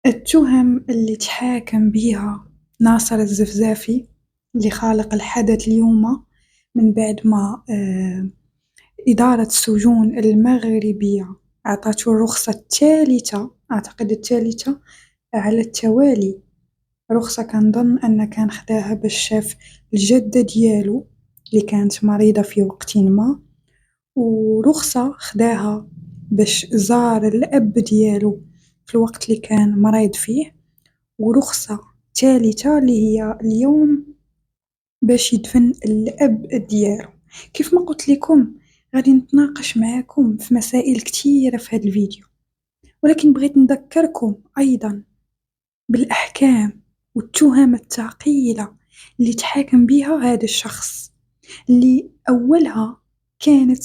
التهم اللي تحاكم بيها ناصر الزفزافي اللي خالق الحدث اليوم من بعد ما إدارة السجون المغربية أعطته الرخصة الثالثة، أعتقد الثالثة على التوالي، رخصة كنظن أن كان خداها باش شاف الجدة ديالو اللي كانت مريضة في وقت ما، ورخصة خداها باش زار الأب ديالو في الوقت اللي كان مريض فيه، ورخصة تالتة اللي هي اليوم باش يدفن الأب ديالو. كيف ما قلت لكم غادي نتناقش معاكم في مسائل كتيرة في هذا الفيديو، ولكن بغيت نذكركم أيضا بالأحكام والتهم الثقيلة اللي تحاكم بها هذا الشخص، اللي أولها كانت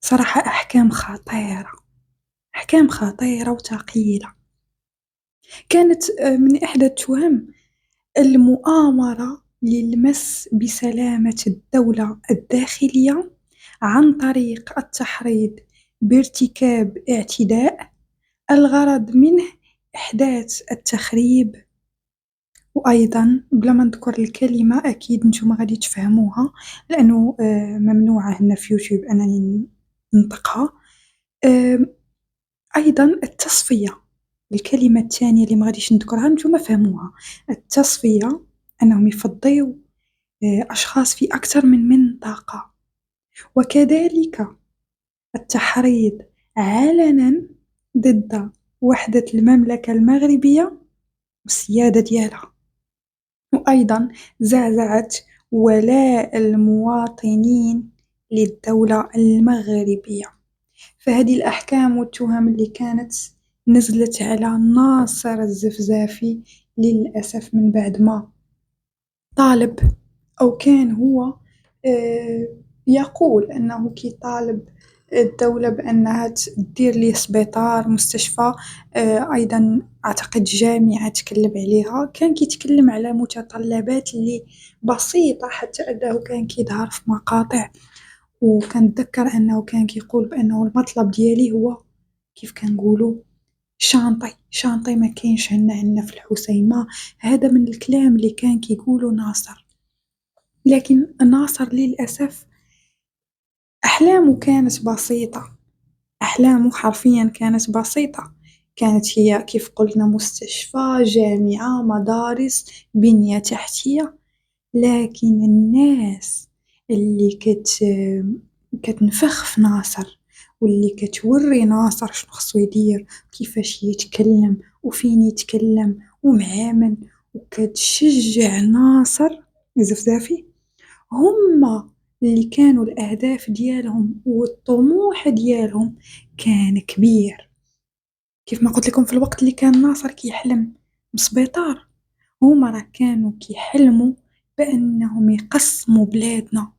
صراحة أحكام خطيرة وثقيلة. كانت من إحدى التهم المؤامرة للمس بسلامة الدولة الداخلية عن طريق التحريض بارتكاب اعتداء الغرض منه إحداث التخريب. وأيضا بلا ما نذكر الكلمة أكيد نتوما غادي تفهموها لأنه ممنوعة هنا في يوتيوب أنني ننطقها. أيضا التصفية، الكلمة الثانية اللي ما غاديش نذكرها نتوما فهموها، التصفية أنهم يفضيو أشخاص في أكثر من منطقة، وكذلك التحريض علنا ضد وحدة المملكة المغربية والسيادة ديالها، وأيضا زعزعة ولاء المواطنين للدولة المغربية. فهذه الأحكام والتهم اللي كانت نزلت على ناصر الزفزافي للأسف من بعد ما طالب أو كان هو يقول أنه كيطالب الدولة بأنها تدير ليه سبيطار مستشفى، أيضا أعتقد جامعة تكلم عليها، كان كيتكلم على متطلبات اللي بسيطة حتى أنه كان كيظهر في مقاطع، وكنتذكر أنه كان كيقول بأنه المطلب ديالي هو كيف كنقولو شانطي ما كاينش عندنا في الحسيمة. هذا من الكلام اللي كان كيقولو ناصر، لكن ناصر للأسف أحلامه كانت بسيطة، أحلامه حرفيا كانت بسيطة، كانت هي كيف قلنا مستشفى، جامعة، مدارس، بنية تحتية. لكن الناس اللي كتنفخ في ناصر واللي كتوري ناصر شنو خصو يدير كيفاش يتكلم وفين يتكلم ومع وكتشجع ناصر الزفزافي، هما اللي كانوا الأهداف ديالهم والطموح ديالهم كان كبير. كيف ما قلت لكم في الوقت اللي كان ناصر كيحلم بسبيطار، هما راه كانوا كيحلموا بأنهم يقسموا بلادنا.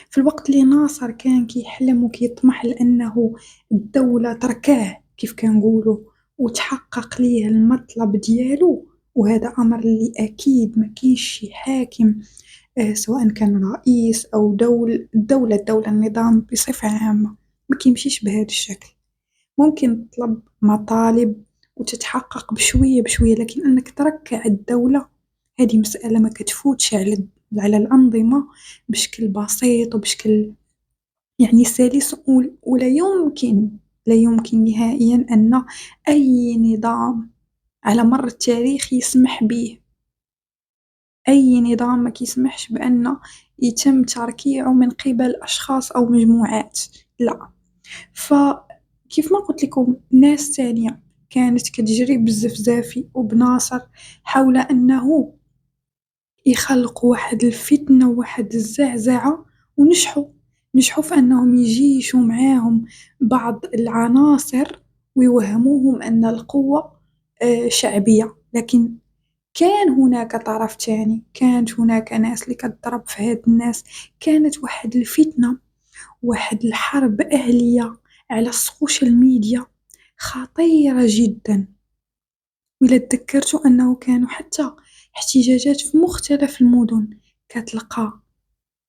في الوقت اللي ناصر كان كيحلم وكيطمح لأنه الدولة تركاه كيف كنقولوا وتحقق ليه المطلب ديالو، وهذا أمر اللي أكيد ما كاينش شي حاكم سواء كان رئيس أو الدولة النظام بصفة عامة ما كيمشيش بهذا الشكل. ممكن تطلب مطالب وتتحقق بشوية بشوية، لكن أنك تركع الدولة هذه مسألة ما كتفوتش على الأنظمة بشكل بسيط وبشكل يعني سلس، ولا يمكن لا يمكن نهائيا أن أي نظام على مر التاريخ يسمح به. أي نظام ما كيسمحش بأن يتم تركيعه من قبل أشخاص أو مجموعات، لا. فكيف ما قلت لكم ناس تانية كانت كتجري بالزفزافي وبناصر حول أنه يخلقوا واحد الفتنة وواحد الزعزعة، ونجحوا في أنهم يجيشوا معاهم بعض العناصر ويوهموهم أن القوة شعبية، لكن كان هناك طرف تاني، كانت هناك ناس اللي كتضرب في هاد الناس، كانت واحد الفتنة، واحد الحرب أهلية على السوشيال ميديا خطيرة جدا. وإلا تذكرتوا أنه كانوا حتى احتجاجات في مختلف المدن، كتلقى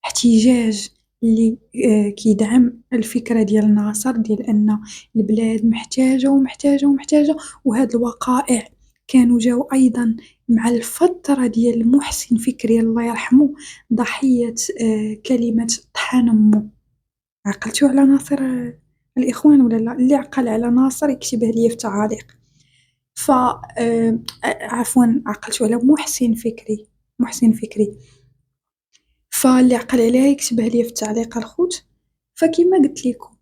احتجاج اللي كيدعم الفكرة ديال ناصر ديال أن البلاد محتاجة ومحتاجة ومحتاجة، وهاد الوقائع كانوا جاو أيضًا مع الفترة ديال محسن فكري الله يرحمو ضحية كلمة طحن أمو. عقلتو على ناصر الإخوان ولا لا؟ اللي عقل على ناصر يكتبها ليا في التعاليق. ف عفوًا عقلتو على محسن فكري. فاللي عقل عليها يكتبها ليا في التعليق الخوت. فكيما قلت لكم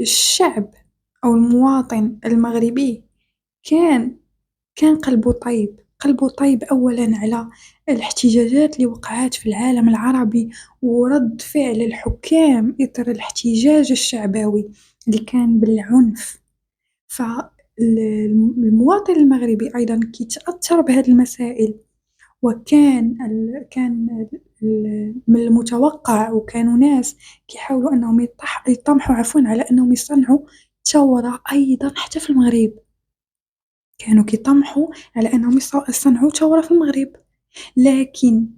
الشعب أو المواطن المغربي كان قلبه طيب أولًا على الاحتجاجات اللي وقعات في العالم العربي ورد فعل الحكام إثر الاحتجاج الشعبوي اللي كان بالعنف. المواطن المغربي أيضًا كيتأثر بهاد المسائل، وكان من المتوقع وكانوا ناس كيحاولوا أنهم يطمحوا على أنهم يصنعوا ثورة أيضًا حتى في المغرب، كانوا كيطمحوا على أنهم يصنعوا ثورة في المغرب، لكن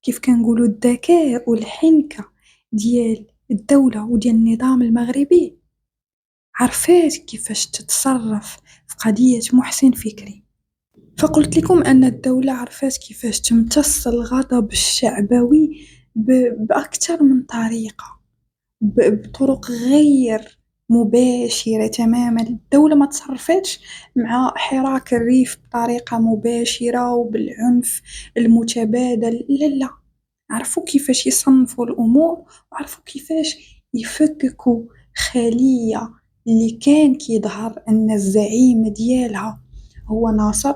كيف كنقولوا الذكاء والحنكة ديال الدولة وديال النظام المغربي عرفات كيفاش تتصرف في قضية محسن فكري. فقلت لكم أن الدولة عرفات كيفاش تمتص الغضب الشعبوي بأكثر من طريقة، بطرق غير مباشرة تمامًا. الدولة ما تصرفتش مع حراك الريف بطريقة مباشرة وبالعنف المتبادل، لا، عرفوا كيفاش يصنفوا الأمور وعرفوا كيفاش يفككوا خلية اللي كان كيظهر أن الزعيم ديالها هو ناصر،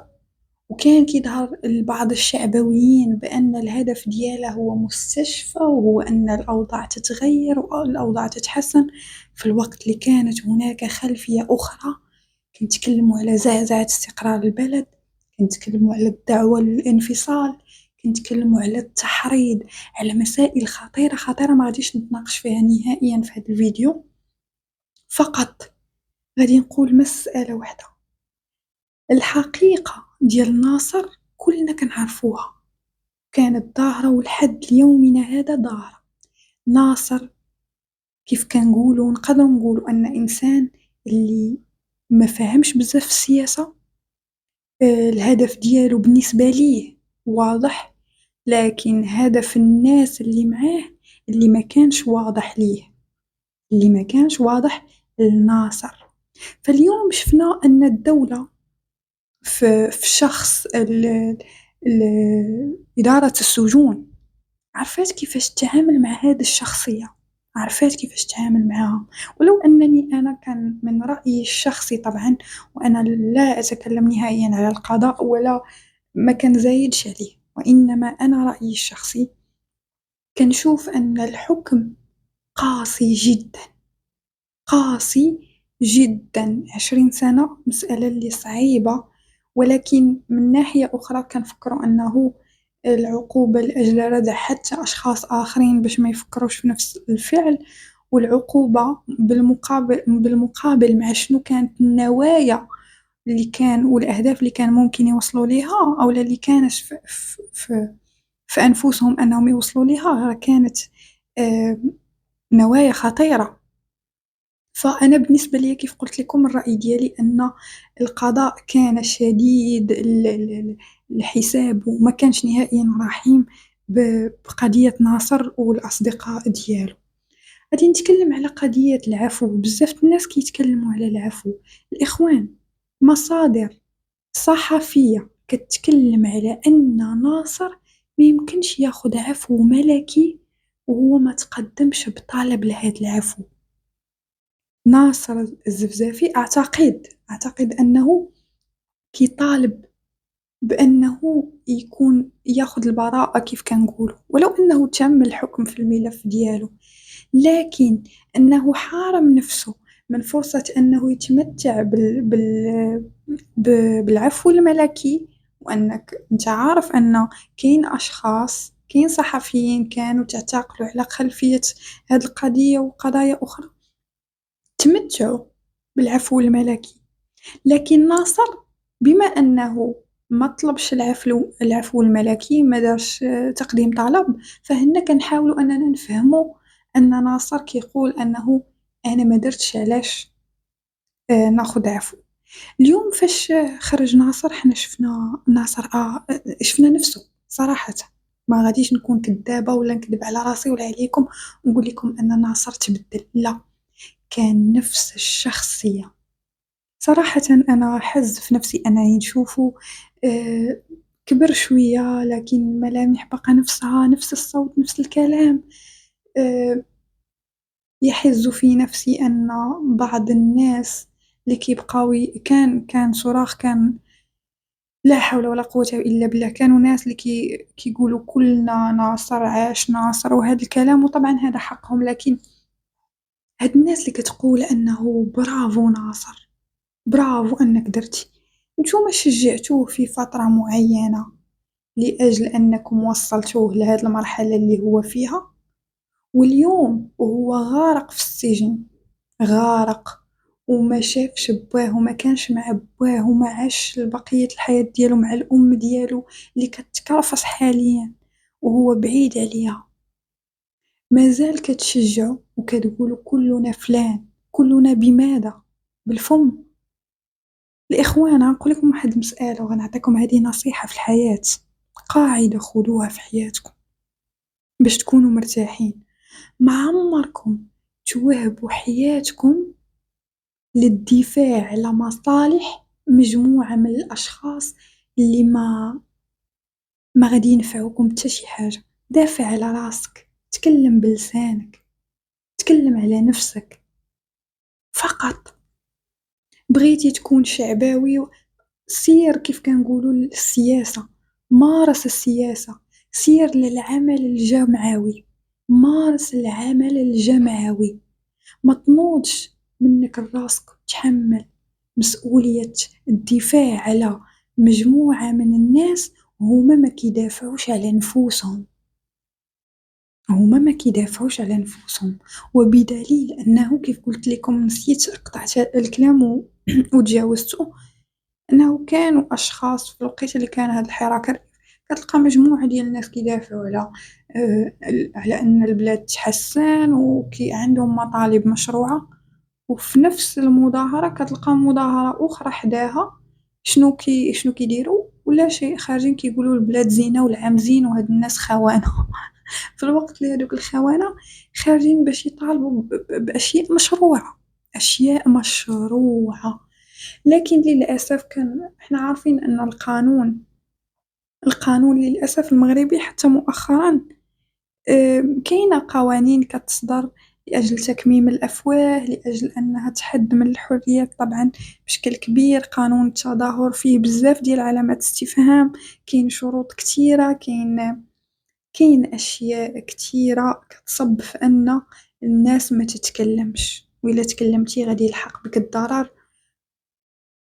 وكان كيظهر لبعض الشعبويين بأن الهدف دياله هو مستشفى وهو أن الأوضاع تتغير والأوضاع تتحسن، في الوقت اللي كانت هناك خلفية أخرى. كنتكلموا على زعزعة استقرار البلد، كنتكلموا على الدعوة للانفصال، كنتكلموا على التحريض على مسائل خطيرة ما غاديش نتناقش فيها نهائيًا في هذا الفيديو. فقط غادي نقول مسألة وحدة، الحقيقة ديال ناصر كلنا كنعرفوها، كانت ظاهرة ولحد ليومنا هذا ظاهرة. ناصر كيف كنقولوا نقدروا نقولوا أن إنسان اللي ما فاهمش بزاف في السياسة، الهدف ديالو بالنسبة ليه واضح، لكن هدف الناس اللي معاه اللي ما كانش واضح ليه، اللي ما كانش واضح لناصر. فاليوم شفنا أن الدولة في شخص إدارة السجون عرفات كيفاش تتعامل مع هذه الشخصية، عرفات كيفاش تتعامل معاها. ولو أنني أنا كان من رأيي الشخصي طبعًا، وأنا لا أتكلم نهائيًا على القضاء ولا ما كنزايدش عليه، وإنما أنا رأيي الشخصي كنشوف أن الحكم قاسي جدًا، قاسي جدًا. 20 سنة مسألة اللي صعيبة، ولكن من ناحية أخرى كنفكروا أنه العقوبة لأجل ردع حتى أشخاص آخرين باش ما يفكروش في نفس الفعل، والعقوبة بالمقابل مع شنو كانت النوايا اللي كان والأهداف اللي كان ممكن يوصلوا ليها أولا اللي كانت في أنفسهم أنهم يوصلوا ليها، راه كانت نوايا خطيرة. فأنا بالنسبة ليا كيف قلت لكم الرأي ديالي أن القضاء كان شديد الحساب وما كانش نهائيًا رحيم بقضية ناصر والأصدقاء ديالو. غادي نتكلم على قضية العفو، بزاف الناس كيتكلموا على العفو. الإخوان مصادر صحفية كتكلم على أن ناصر ما يمكنش ياخد عفو ملكي وهو ما تقدمش بطلب لهاد العفو. ناصر الزفزافي أعتقد أنه كيطالب بأنه ياخد البراءة كيف كنقولوا، ولو أنه تم الحكم في الملف ديالو، لكن أنه حارم نفسه من فرصة أنه يتمتع بالعفو الملكي. وأنك أنت عارف أن كاين أشخاص كاين صحفيين كانوا تعتقلوا على خلفية هاد القضية وقضايا أخرى تمتعوا بالعفو الملكي، لكن ناصر بما أنه ما طلبش العفو الملكي، ما دارش تقديم طلب، فهنا كنحاولوا أننا نفهموا أن ناصر كيقول أنه أنا ما درتش علاش ناخد عفو. اليوم فاش خرج ناصر حنا شفنا ناصر شفنا نفسه صراحةً، ما غاديش نكون كدابة ولا نكذب على راسي ولا عليكم ونقول لكم أن ناصر تبدل، لا، كان نفس الشخصية. صراحةً أنا حاز في نفسي أنني نشوفه كبر شوية لكن الملامح باقا نفسها، نفس الصوت نفس الكلام، آآ يحز في نفسي أن بعض الناس اللي كيبقاو كان صراخ كان لا حول ولا قوة إلا بالله، كانوا ناس اللي كيقولوا كلنا ناصر، عاش ناصر وهذا الكلام، وطبعًا هذا حقهم، لكن هاد الناس اللي كتقول أنه برافو ناصر، برافو أنك درتِ، نتوما شجعتوه في فترة معينة لأجل أنكم وصّلتوه لهاد المرحلة اللي هو فيها، واليوم وهو غارق في السجن، غارق وما شافش باه وما كانش مع باه وما عاش بقية الحياة ديالو مع الأم ديالو اللي كتكرفس حاليًا وهو بعيد عليها، مازال كتشجعو وكتقولو كلنا فلان، كلنا بماذا؟ بالفم. الإخوان غنقول لكم واحد المسألة وغنعطيكم هذه نصيحة في الحياة، قاعدة خدوها في حياتكم باش تكونوا مرتاحين، ما عمركم توهبوا حياتكم للدفاع على مصالح مجموعة من الأشخاص اللي ما غادي ينفعوكم بتا شي حاجة، دافع على راسك، تكلم بلسانك، تكلم على نفسك، فقط. بغيتي تكون شعباوي سير كيف كنقولوا للسياسة، مارس السياسة، سير للعمل الجمعوي، مارس العمل الجمعوي، ما تنوضش منك لراسك وتحمل مسؤولية الدفاع على مجموعة من الناس وهما ما كيدافعوش على نفوسهم، هما ما كيدافعوش على نفوسهم، وبدليل أنه كيف قلت لكم نسيت قطعت الكلام وتجاوزته، أنه كانوا أشخاص في الوقيته اللي كان هاد الحراك كتلقى مجموعة ديال الناس كيدافعوا على أن البلاد تحسّن عندهم مطالب مشروعة، وفي نفس المظاهرة كتلقى مظاهرة أخرى حداها شنو كيديروا؟ ولا شيء خارجين كيقولوا البلاد زينة والعام زين وهاد الناس خونة في الوقت اللي هادوك الخونة خارجين باش يطالبوا بأشياء مشروعة، أشياء مشروعة. لكن للأسف إحنا عارفين أن القانون للأسف المغربي حتى مؤخرًا كاينة قوانين كتصدر لأجل تكميم الأفواه، لأجل أنها تحد من الحريات طبعًا بشكل كبير، قانون التظاهر فيه بزاف ديال علامات استفهام، كاين شروط كتيرة، كاين أشياء كتيرة كتصب في أن الناس ما تتكلمش، وإلا تكلمتي غادي يلحق بك الضرر.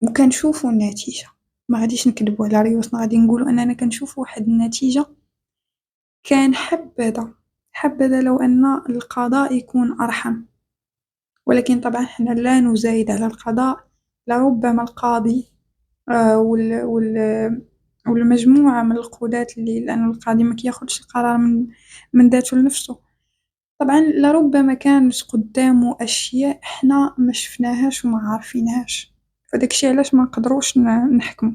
وكنشوفو النتيجة، ما غاديش نكدبو على ريوسنا، غادي نقولو أننا كنشوفو واحد النتيجة، كان حبذا لو أن القضاء يكون أرحم، ولكن طبعًا حنا لا نزايد على القضاء، لربما القاضي والمجموعة من القضاة لأن القاضي ما كياخدش القرار من ذاته لنفسه، طبعًا لربما كانت قدامو أشياء حنا ما شفناهاش وما عارفينهاش، فداك الشي علاش ما نقدروش نحكمو.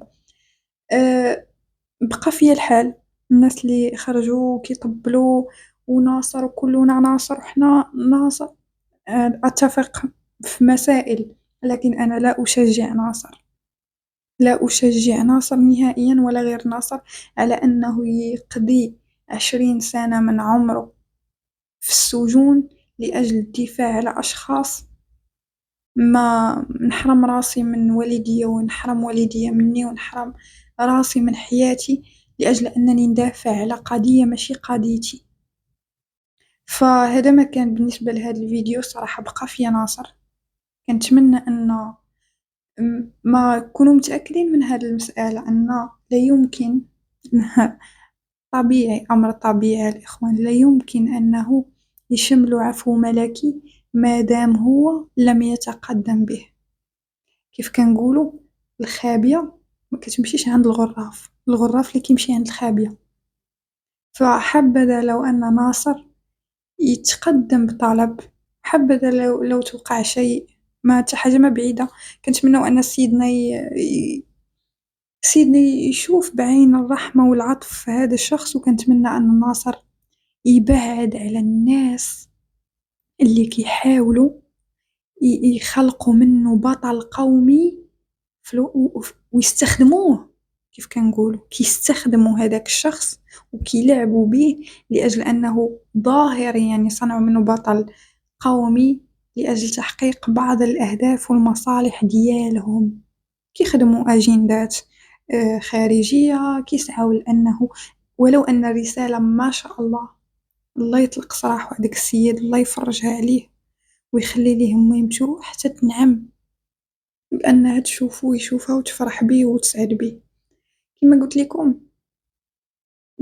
بقى فيا الحال، الناس اللي خرجوا كيطبلوا وناصر وكلنا ناصر وحنا ناصر، أتفق في مسائل، لكن أنا لا أشجع ناصر، لا أشجع ناصر نهائيًا ولا غير ناصر على أنه يقضي 20 سنة من عمره في السجون لأجل الدفاع على أشخاص، ما نحرم راسي من والديا ونحرم والديا مني ونحرم راسي من حياتي لأجل أنني ندافع على قضية ماشي قضيتي، فهذا ما كان بالنسبة لهذا الفيديو. صراحة بقى فيا ناصر، كنتمنى أن ما كونوا متأكدين من هذه المسألة أن لا يمكن طبيعي، أمر طبيعي الإخوان، لا يمكن أنه يشمل عفو ملكي ما دام هو لم يتقدم به، كيف كنقولوا الخابية كتمشيش عند الغراف اللي كيمشي عند الخابية. فحبذا لو أن ناصر يتقدم بطلب، حبذا لو توقع شيء، ما حتى حاجة ما بعيدة. كنتمناو أن سيدنا يشوف بعين الرحمة والعطف في هذا الشخص، وكنتمنى أن ناصر يبعد على الناس اللي كيحاولوا يخلقوا منه بطل قومي ويستخدموه. كيف كنقولوا كيستخدموا هذاك الشخص وكيلعبوا به لأجل أنه ظاهريا يصنعوا منه بطل قومي لأجل تحقيق بعض الأهداف والمصالح ديالهم. كيخدموا أجندات خارجية، كيسعوا لأنه ولو أن الرسالة ما شاء الله، الله يطلق سراح هداك السيد، الله يفرجها عليه ويخلي ليه ميمتو حتى تنعم بأنها تشوفو ويشوفها وتفرح بيه وتسعد بيه. كما قلت لكم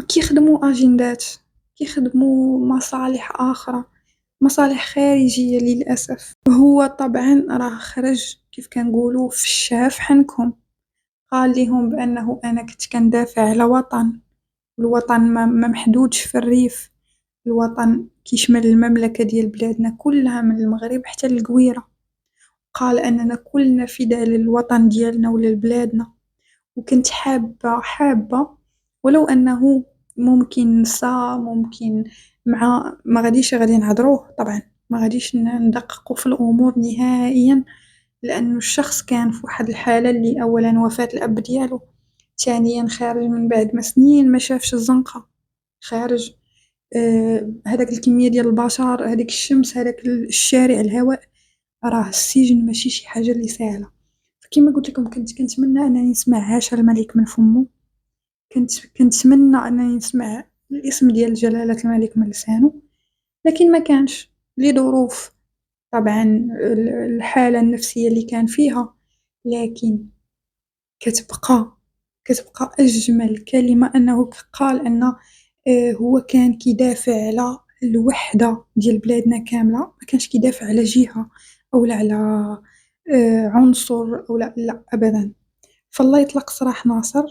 كيخدموا أجندات، كيخدموا مصالح أخرى، مصالح خارجية للأسف. هو طبعا راه خرج كيف كنقولوا في الشاف حنكم، قال لهم بأنه أنا كنت كندافع على وطن، الوطن ما محدودش في الريف، الوطن كيشمل المملكة ديال بلادنا كلها من المغرب حتى للقويرة. قال أننا كلنا فداء للوطن ديالنا ولبلادنا، وكنت حابة ولو أنه ممكن نسى، ممكن مع ما غادي نهضروه طبعا، ما غاديش ندققوا في الأمور نهائيا، لأنه الشخص كان في واحد الحالة اللي أولا وفاة الأب ديالو، ثانيا خارج من بعد ما سنين ما شافش الزنقة، خارج هذاك الكمية ديال البشر، هذيك الشمس، هذاك الشارع، الهواء، راه السجن ماشي شي حاجة اللي ساهلة. فكما قلت لكم كنت كنتمنى أنني نسمع عاش الملك من فمه، كنتمنى أنني نسمع الاسم ديال جلالة الملك من لسانه، لكن ما كانش لظروف طبعا الحالة النفسية اللي كان فيها. لكن كتبقى أجمل كلمة أنه قال أن هو كان كيدافع على الوحدة ديال بلادنا كاملة، ما كانش كيدافع على جهة أولا على عنصر لا أبدا. فالله يطلق سراح ناصر،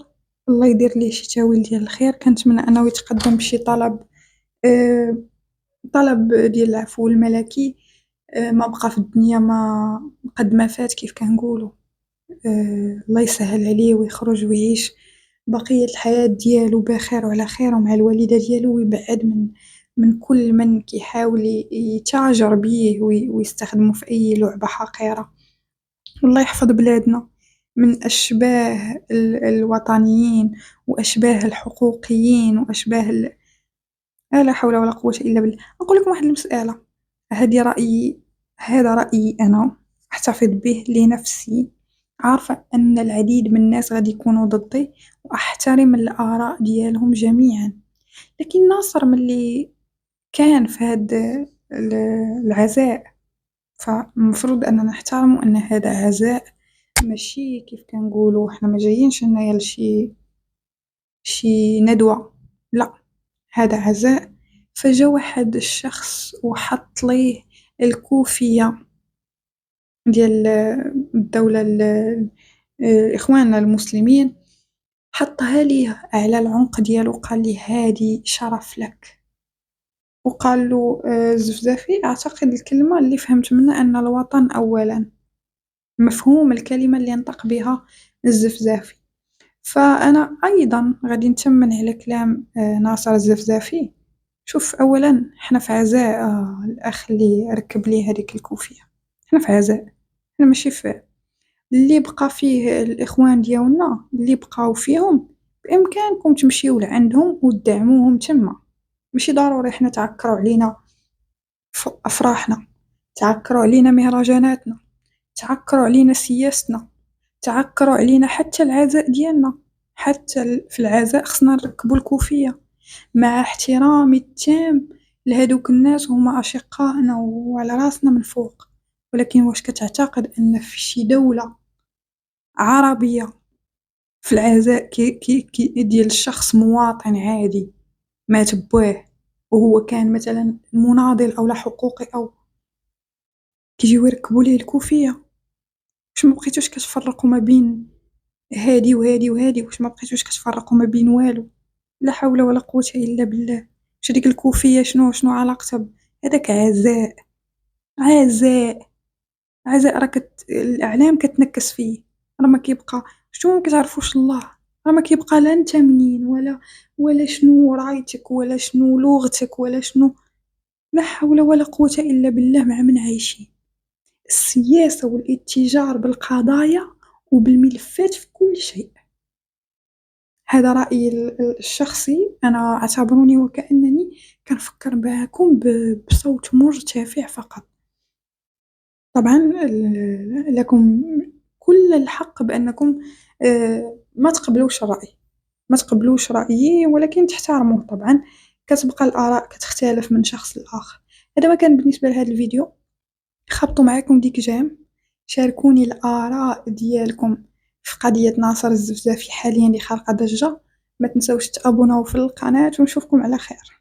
الله يدير ليه شي تاويل ديال الخير. كنتمنى أنه يتقدم بشي طلب ديال العفو الملكي، ما بقى في الدنيا ما قد ما فات كيف كنقولوا. الله يسهل عليه ويخرج ويعيش بقية الحياة ديالو بخير وعلى خير ومع الوالدة ديالو، ويبعد من كل من كيحاول يتاجر بيه ويستخدمه في أي لعبة حقيرة. الله يحفظ بلادنا من أشباه الوطنيين وأشباه الحقوقيين وأشباه لا حول ولا قوة إلا بالله. نقول لكم واحد المسألة، هذا رأيي أنا، أحتفظ به لنفسي، عارفة أن العديد من الناس غادي يكونوا ضدي وأحترم الآراء ديالهم جميعا، لكن ناصر ملي كان في هاد العزاء فالمفروض أننا نحترموا أن هذا عزاء، ماشي كيف كنقولوا حنا ما جايينش هنايا شي ندوة، لا هذا عزاء. فجا واحد الشخص وحط ليه الكوفية ديال الدولة إخواننا المسلمين، حطها ليه على العنق ديالو، قال لي هادي شرف لك. وقال له الزفزافي، أعتقد الكلمة اللي فهمت منها أن الوطن أولا، مفهوم الكلمة اللي ينطق بها الزفزافي. فأنا أيضا غادي نتمن على كلام ناصر الزفزافي. شوف أولا حنا في عزاء الأخ اللي ركب ليه هذيك الكوفية، حنا في عزاء، حنا ماشي في اللي بقى فيه الإخوان ديالنا اللي بقاو فيهم، بإمكانكم تمشيو لعندهم وتدعموهم تما، ماشي ضروري حنا تعكروا علينا أفراحنا، تعكروا علينا مهرجاناتنا، تعكروا علينا سياستنا، تعكروا علينا حتى العزاء ديالنا. حتى في العزاء خصنا نركبوا الكوفية، مع احترامي التام لهادوك الناس، هما أشقائنا وعلى راسنا من فوق. ولكن واش كتعتقد أن في شي دولة عربية في العزاء كي ديال الشخص مواطن عادي مات بواه وهو كان مثلا مناضل أو لا حقوقي أو كيجيو يركبوا ليه الكوفية؟ واش ما بقيتوش كتفرقوا ما بين هادي وهادي وهادي، واش ما بقيتوش كتفرقوا ما بين والو؟ لا حول ولا قوة إلا بالله. واش هاديك الكوفية شنو علاقتها هذاك عزاء؟ عزاء، عزاء راه الأعلام كتنكّس فيه، راه ما كيبقى. شنتوما ما كتعرفوش الله، راه ما كيبقى لا نتا منين ولا شنو رايتك ولا شنو لغتك ولا شنو. لا حول ولا قوة إلا بالله. مع من عايشين؟ السياسة والاتجار بالقضايا وبالملفات في كل شيء. هذا رأيي الشخصي. أنا اعتبروني وكأنني كنفكر معاكم بصوت مرتفع فقط. طبعًا لكم كل الحق بأنكم ما تقبلوش الرأي، ما تقبلوش رأيي، ولكن تحترموه طبعًا. كتبقى الآراء كتختلف من شخص لآخر. هذا ما كان بالنسبة لهذا الفيديو. خبطوا معاكم ديك جيم، شاركوني الآراء ديالكم في قضية ناصر الزفزافي حاليًا اللي خارقة ضجة. ما تنساوش تابوناو في القناة ونشوفكم على خير.